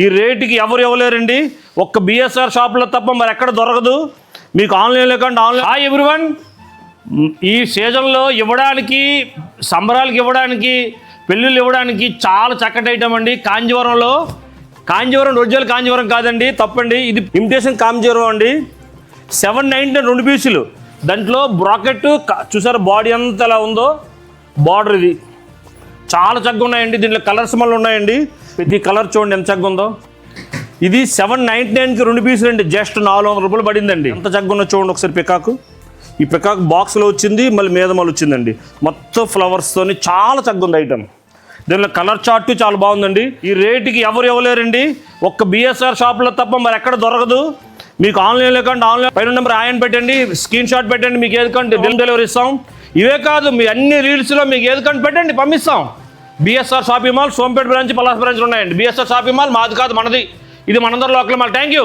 ఈ రేటుకి ఎవరు ఇవ్వలేరండి. ఒక్క బిఎస్ఆర్ షాపులో తప్ప మరి ఎక్కడ దొరకదు మీకు. ఆన్లైన్లో కంటే ఆన్లైన్. హాయ్ ఎవ్రీవన్, ఈ సీజన్లో ఇవ్వడానికి, సంబరాలకు ఇవ్వడానికి, పెళ్ళిళ్ళు ఇవ్వడానికి చాలా చక్కటి ఐటమ్ అండి. కాంజీవరంలో, కాంజీవరం ఒరిజినల్ కాంజీవరం కాదండి, తప్పండి, ఇది ఇమిటేషన్ కాంజీవరం అండి. 790 2 పీసులు. దాంట్లో బ్రాకెట్ చూసారు, బాడీ అంతా ఎలా ఉందో, బార్డర్ ఇది చాలా చక్కగా ఉన్నాయండి. దీంట్లో కలర్స్ మళ్ళీ ఉన్నాయండి. ప్రతి కలర్ చూడండి ఎంత చక్కగా ఉందో. ఇది 799కి 2 పీసులు అండి. జస్ట్ 400 రూపాయలు పడిందండి. ఎంత చక్కగా ఉందో చూడండి ఒకసారి. పికాకు, ఈ పికాక్ బాక్స్లో వచ్చింది, మళ్ళీ మీద మళ్ళీ వచ్చిందండి. మొత్తం ఫ్లవర్స్తోని చాలా చక్కగా ఉంది ఐటమ్. దీనిలో కలర్ చార్ట్ చాలా బాగుందండి. ఈ రేటుకి ఎవరు ఇవ్వలేరండి. ఒక్క బిఎస్ఆర్ షాప్లో తప్ప మరి ఎక్కడ దొరకదు మీకు. ఆన్లైన్లో కంటే ఆన్లైన్ పైన నెంబర్ ఆయన పెట్టండి, స్క్రీన్ షాట్ పెట్టండి, మీకు ఏది కంటే డెలివరీ ఇస్తాం. ఇవే కాదు, మీ అన్ని రీల్స్లో మీకు ఏది కంటే పెట్టండి, పంపిస్తాం. BSR shopping mall, Sompeta branch, Palasa బ్రాంచ్లు ఉన్నాయండి. బిఎస్ఆర్ షాపింగ్ మాల్ మాది కాదు, మనది. ఇది మనందరి లోకల్ మాల్. Thank you.